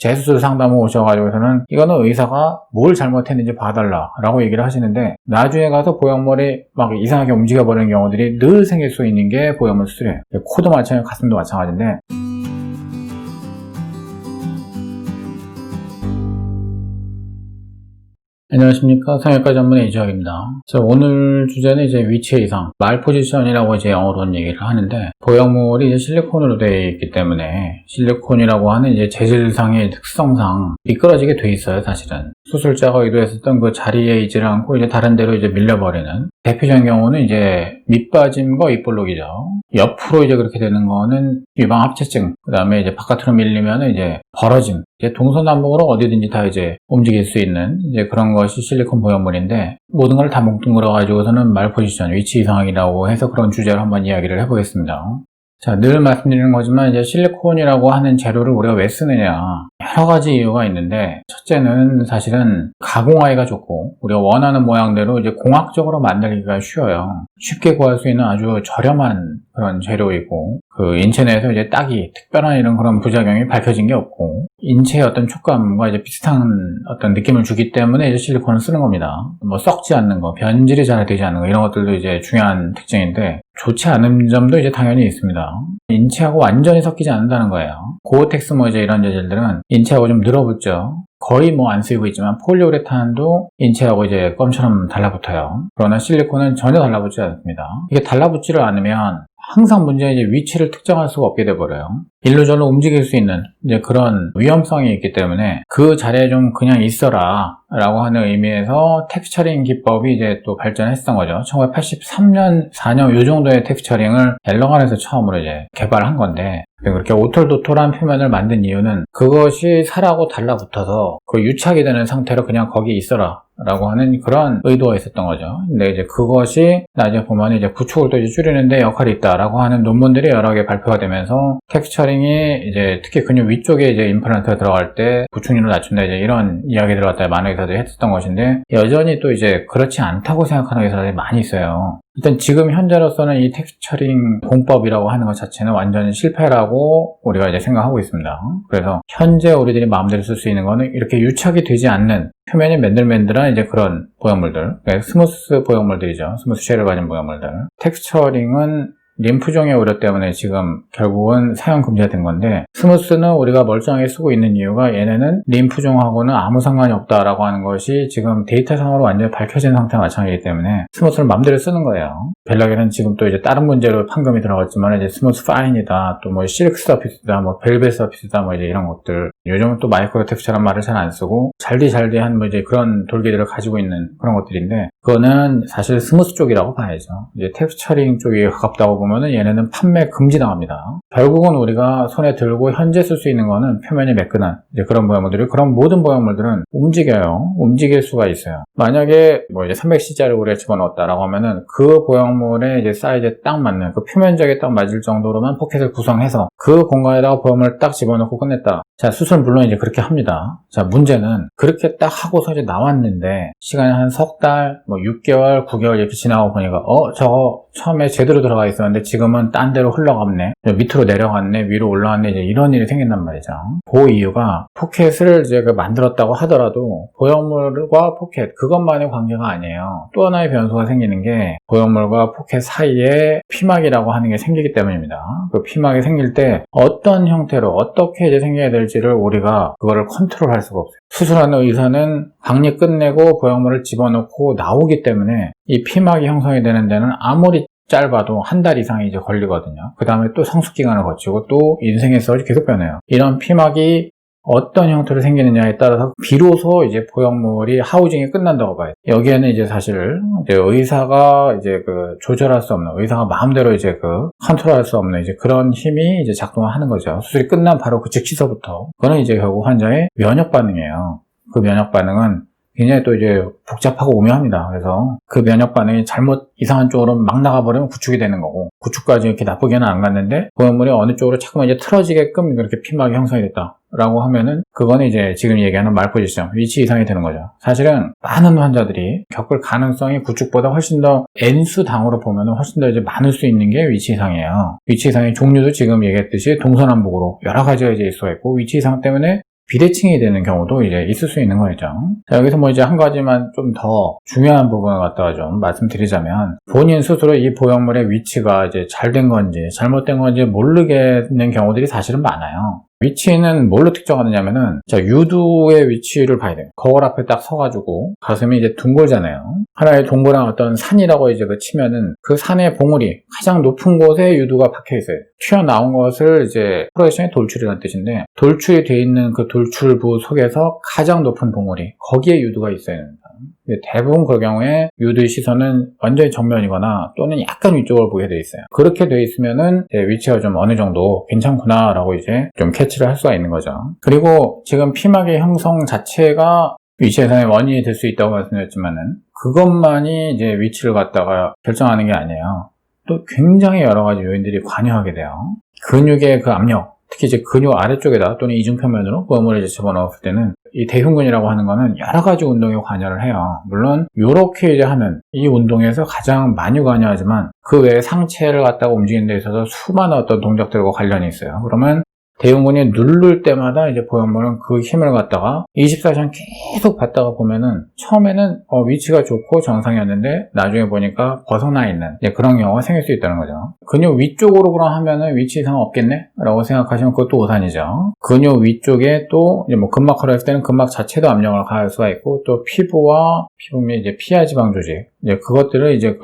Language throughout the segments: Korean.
재수술 상담을 오셔가지고서는 이거는 의사가 뭘 잘못했는지 봐달라 라고 얘기를 하시는데, 나중에 가서 보형물이 막 이상하게 움직여버리는 경우들이 늘 생길 수 있는 게 보형물 수술이에요. 코도 마찬가지고 가슴도 마찬가지인데, 안녕하십니까. 성형외과 전문의 이주학입니다. 자, 오늘 주제는 이제 위치 이상, 말 포지션이라고 이제 영어로는 얘기를 하는데, 보형물이 이제 실리콘으로 되어 있기 때문에 실리콘이라고 하는 이제 재질상의 특성상 미끄러지게 돼 있어요, 사실은. 수술자가 의도했었던 그 자리에 있지를 않고 이제 다른 데로 이제 밀려버리는, 대표적인 경우는 이제 밑빠짐과 윗볼록이죠. 옆으로 이제 그렇게 되는 거는 유방 합체증, 그 다음에 이제 바깥으로 밀리면 이제 벌어짐, 이제 동서남북으로 어디든지 다 이제 움직일 수 있는 이제 그런 것이 실리콘 보형물인데, 모든 걸 다 뭉뚱그려 가지고서는 말 포지션, 위치 이상이라고 해서 그런 주제를 한번 이야기를 해보겠습니다. 자, 늘 말씀드리는 거지만 이제 실리콘이라고 하는 재료를 우리가 왜 쓰느냐, 여러 가지 이유가 있는데, 첫째는 사실은 가공하기가 좋고 우리가 원하는 모양대로 이제 공학적으로 만들기가 쉬워요. 쉽게 구할 수 있는 아주 저렴한 그런 재료이고, 그 인체 내에서 이제 딱이 특별한 이런 그런 부작용이 밝혀진 게 없고, 인체의 어떤 촉감과 이제 비슷한 어떤 느낌을 주기 때문에 이제 실리콘을 쓰는 겁니다. 뭐 썩지 않는 거, 변질이 잘 되지 않는 거, 이런 것들도 이제 중요한 특징인데, 좋지 않은 점도 이제 당연히 있습니다. 인체하고 완전히 섞이지 않는다는 거예요. 고어텍스 뭐 이제 이런 재질들은 인체하고 좀 늘어붙죠. 거의 뭐 안 쓰이고 있지만 폴리우레탄도 인체하고 이제 껌처럼 달라붙어요. 그러나 실리콘은 전혀 달라붙지 않습니다. 이게 달라붙지를 않으면 항상 문제는 이제 위치를 특정할 수가 없게 돼버려요. 일로 절로 움직일 수 있는 이제 그런 위험성이 있기 때문에 그 자리에 좀 그냥 있어라 라고 하는 의미에서 텍스처링 기법이 이제 또 발전했던 거죠. 1983년, 4년 요 정도의 텍스처링을 엘러간에서 처음으로 이제 개발한 건데, 그렇게 오톨도톨한 표면을 만든 이유는 그것이 살하고 달라붙어서 그 유착이 되는 상태로 그냥 거기 있어라 라고 하는 그런 의도가 있었던 거죠. 근데 이제 그것이 나중에 보면 이제 구축을 또 이제 줄이는데 역할이 있다라고 하는 논문들이 여러 개 발표가 되면서, 텍스처링이 이제 특히 근육 위쪽에 이제 임플란트가 들어갈 때 구축률을 낮춘다, 이제 이런 이야기들을 갖다 많은 의사들이 했었던 것인데, 여전히 또 이제 그렇지 않다고 생각하는 의사들이 많이 있어요. 일단 지금 현재로서는 이 텍스처링 공법이라고 하는 것 자체는 완전히 실패라고 우리가 이제 생각하고 있습니다. 그래서 현재 우리들이 마음대로 쓸 수 있는 거는 이렇게 유착이 되지 않는 표면이 맨들맨들한 이제 그런 보형물들, 스무스 보형물들이죠. 스무스 쉘을 가진 보형물들. 텍스처링은 림프종의 우려 때문에 지금 결국은 사용 금지가 된 건데, 스무스는 우리가 멀쩡하게 쓰고 있는 이유가 얘네는 림프종하고는 아무 상관이 없다라고 하는 것이 지금 데이터상으로 완전히 밝혀진 상태와 마찬가지이기 때문에 스무스를 마음대로 쓰는 거예요. 벨라겔은 지금 또 이제 다른 문제로 판금이 들어갔지만 이제 스무스 파인이다, 또 뭐 실크 서피스다, 뭐 벨벳 서피스다, 뭐 이제 이런 것들. 요즘은 또 마이크로 텍스처란 말을 잘 안 쓰고 잘디한 뭐 이제 그런 돌기들을 가지고 있는 그런 것들인데, 그거는 사실 스무스 쪽이라고 봐야죠. 이제 텍스처링 쪽이 가깝다고 보면은 얘네는 판매 금지당합니다. 결국은 우리가 손에 들고 현재 쓸 수 있는 거는 표면이 매끈한 이제 그런 보형물들이, 그런 모든 보형물들은 움직여요. 움직일 수가 있어요. 만약에 뭐 이제 300C짜리 우리가 집어넣었다라고 하면은 그 보형물의 이제 사이즈에 딱 맞는, 그 표면적에 딱 맞을 정도로만 포켓을 구성해서 그 공간에다가 보형물을 딱 집어넣고 끝냈다. 자, 수술은 물론 이제 그렇게 합니다. 자, 문제는 그렇게 딱 하고서 이제 나왔는데 시간이 한 석 달, 뭐 6개월, 9개월 이렇게 지나고 보니까 저거 처음에 제대로 들어가 있었는데 지금은 딴 데로 흘러갔네, 밑으로 내려갔네, 위로 올라왔네, 이제 이런 일이 생긴단 말이죠. 그 이유가 포켓을 이제 만들었다고 하더라도 보형물과 포켓 그것만의 관계가 아니에요. 또 하나의 변수가 생기는 게 보형물과 포켓 사이에 피막이라고 하는 게 생기기 때문입니다. 그 피막이 생길 때 어떤 형태로 어떻게 이제 생겨야 될지를 우리가 그거를 컨트롤할 수가 없어요. 수술하는 의사는 강리 끝내고 보형물을 집어넣고 나오기 때문에 이 피막이 형성이 되는 데는 아무리 짧아도 한 달 이상이 이제 걸리거든요. 그 다음에 또 성숙기간을 거치고 또 인생의 썰이 계속 변해요. 이런 피막이 어떤 형태로 생기느냐에 따라서 비로소 이제 보형물이 하우징이 끝난다고 봐요. 여기에는 이제 사실 이제 의사가 이제 그 조절할 수 없는, 의사가 마음대로 이제 그 컨트롤할 수 없는 이제 그런 힘이 이제 작동을 하는 거죠. 수술이 끝난 바로 그 즉시서부터. 그거는 이제 결국 환자의 면역 반응이에요. 그 면역 반응은 굉장히 또 이제 복잡하고 오묘합니다. 그래서 그 면역 반응이 잘못 이상한 쪽으로 막 나가버리면 구축이 되는 거고, 구축까지 이렇게 나쁘게는 안 갔는데 보형물이 어느 쪽으로 자꾸만 이제 틀어지게끔 이렇게 피막이 형성이 됐다 라고 하면은 그거는 이제 지금 얘기하는 말 포지션, 위치 이상이 되는 거죠. 사실은 많은 환자들이 겪을 가능성이 구축보다 훨씬 더 N수당으로 보면은 훨씬 더 이제 많을 수 있는 게 위치 이상이에요. 위치 이상의 종류도 지금 얘기했듯이 동서남북으로 여러 가지가 이제 있을 수가 있고, 위치 이상 때문에 비대칭이 되는 경우도 이제 있을 수 있는 거죠. 자, 여기서 뭐 이제 한 가지만 좀 더 중요한 부분을 갖다가 좀 말씀드리자면, 본인 스스로 이 보형물의 위치가 이제 잘 된 건지 잘못된 건지 모르겠는 경우들이 사실은 많아요. 위치는 뭘로 특정하느냐면은, 자, 유두의 위치를 봐야 돼요. 거울 앞에 딱 서가지고 가슴이 이제 둥글잖아요. 하나의 동그란 어떤 산이라고 이제 치면은 그 산의 봉우리 가장 높은 곳에 유두가 박혀 있어요. 튀어나온 것을 이제 프로젝션의 돌출이라는 뜻인데, 돌출이 되어 있는 그 돌출부 속에서 가장 높은 봉우리, 거기에 유두가 있어야 됩니다. 대부분 그 경우에 유두의 시선은 완전히 정면이거나 또는 약간 위쪽을 보게 돼 있어요. 그렇게 돼 있으면은 위치가 좀 어느 정도 괜찮구나 라고 이제 좀 캐치를 할 수가 있는 거죠. 그리고 지금 피막의 형성 자체가 위치 예상의 원인이 될 수 있다고 말씀드렸지만은, 그것만이 이제 위치를 갖다가 결정하는 게 아니에요. 또 굉장히 여러 가지 요인들이 관여하게 돼요. 근육의 그 압력, 특히 이제 근육 아래쪽에다 또는 이중편면으로 보형물을 집어넣었을 때는 이 대흉근이라고 하는 거는 여러 가지 운동에 관여를 해요. 물론 이렇게 이제 하는 이 운동에서 가장 많이 관여하지만, 그 외에 상체를 갖다가 움직이는 데 있어서 수많은 어떤 동작들과 관련이 있어요. 그러면 대흉근이 누를 때마다 이제 보형물은 그 힘을 갖다가 24시간 계속 받다가 보면은 처음에는 위치가 좋고 정상이었는데 나중에 보니까 벗어나 있는 그런 경우가 생길 수 있다는 거죠. 근육 위쪽으로 그럼 하면은 위치 이상 없겠네? 라고 생각하시면 그것도 오산이죠. 근육 위쪽에 또 이제 뭐 근막화를 했을 때는 근막 자체도 압력을 가할 수가 있고, 또 피부와 피부 및 이제 피하 지방 조직, 이제 그것들을 이제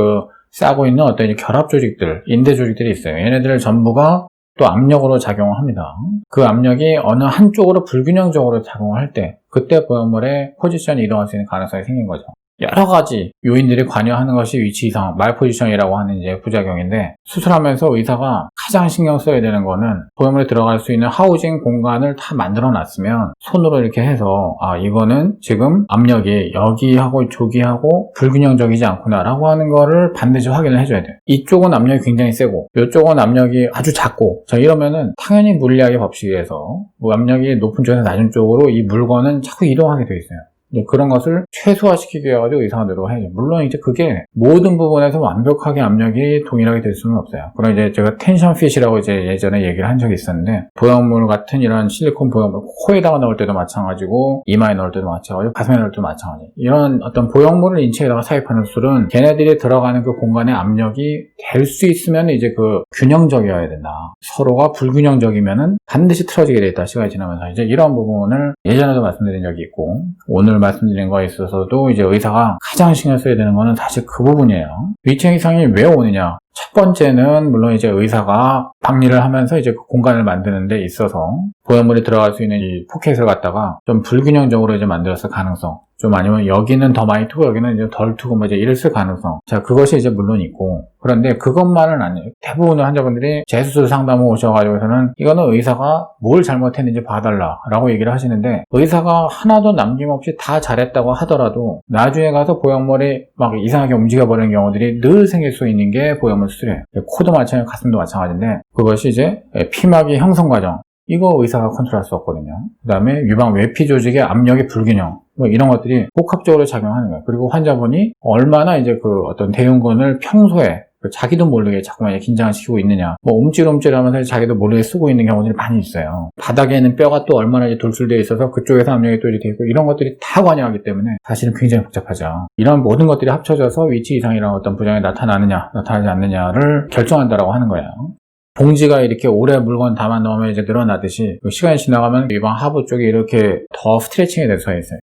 싸고 있는 어떤 이제 결합 조직들, 인대 조직들이 있어요. 얘네들 전부가 또 압력으로 작용을 합니다. 그 압력이 어느 한쪽으로 불균형적으로 작용을 할 때, 그때 보형물의 포지션이 이동할 수 있는 가능성이 생긴 거죠. 여러 가지 요인들이 관여하는 것이 위치 이상, 말포지션이라고 하는 이제 부작용인데, 수술하면서 의사가 가장 신경 써야 되는 거는 보형물에 들어갈 수 있는 하우징 공간을 다 만들어 놨으면 손으로 이렇게 해서 이거는 지금 압력이 여기하고 저기하고 불균형적이지 않구나 라고 하는 거를 반드시 확인을 해줘야 돼요. 이쪽은 압력이 굉장히 세고 이쪽은 압력이 아주 작고, 자, 이러면은 당연히 물리학의 법칙에 의해서 압력이 높은 쪽에서 낮은 쪽으로 이 물건은 자꾸 이동하게 돼 있어요. 그런 것을 최소화시키기 위해서 의사가 노력을 해야죠. 물론 이제 그게 모든 부분에서 완벽하게 압력이 동일하게 될 수는 없어요. 그럼 이제 제가 텐션 핏이라고 이제 예전에 얘기를 한 적이 있었는데, 보형물 같은 이런 실리콘 보형물, 코에다가 넣을 때도 마찬가지고, 이마에 넣을 때도 마찬가지고, 가슴에 넣을 때도 마찬가지. 이런 어떤 보형물을 인체에다가 삽입하는 수술은 걔네들이 들어가는 그 공간의 압력이 될 수 있으면 이제 균형적이어야 된다. 서로가 불균형적이면은 반드시 틀어지게 돼 있다. 시간이 지나면서 이제 이런 부분을 예전에도 말씀드린 적이 있고, 오늘 말씀드린 거에 있어서도 이제 의사가 가장 신경 써야 되는 거는 사실 그 부분이에요. 위치 이상이 왜 오느냐? 첫 번째는 물론 이제 의사가 박리를 하면서 이제 그 공간을 만드는 데 있어서 보형물이 들어갈 수 있는 이 포켓을 갖다가 좀 불균형적으로 이제 만들었을 가능성, 좀 아니면 여기는 더 많이 트고 여기는 이제 덜 트고 뭐 이제 이랬을 가능성. 자, 그것이 이제 물론 있고, 그런데 그것만은 아니에요. 대부분의 환자분들이 재수술 상담을 오셔가지고서는 이거는 의사가 뭘 잘못했는지 봐달라 라고 얘기를 하시는데, 의사가 하나도 남김없이 다 잘했다고 하더라도 나중에 가서 보형물이 막 이상하게 움직여버리는 경우들이 늘 생길 수 있는 게 보형물 수술이에요. 코도 마찬가지고 가슴도 마찬가지인데, 그것이 이제 피막의 형성 과정, 이거 의사가 컨트롤할 수 없거든요. 그 다음에 유방 외피 조직의 압력의 불균형, 뭐 이런 것들이 복합적으로 작용하는 거예요. 그리고 환자분이 얼마나 이제 어떤 대흉근을 평소에 자기도 모르게 자꾸만 긴장을 시키고 있느냐, 뭐 움찔움찔하면서 자기도 모르게 쓰고 있는 경우들이 많이 있어요. 바닥에는 뼈가 또 얼마나 이제 돌출되어 있어서 그쪽에서 압력이 또 이렇게 있고, 이런 것들이 다 관여하기 때문에 사실은 굉장히 복잡하죠. 이런 모든 것들이 합쳐져서 위치 이상이라는 어떤 부작용이 나타나느냐 나타나지 않느냐를 결정한다라고 하는 거예요. 봉지가 이렇게 오래 물건 담아 넣으면 이제 늘어나듯이 시간이 지나가면 유방 하부 쪽이 이렇게 더 스트레칭이 될 수가 있어요.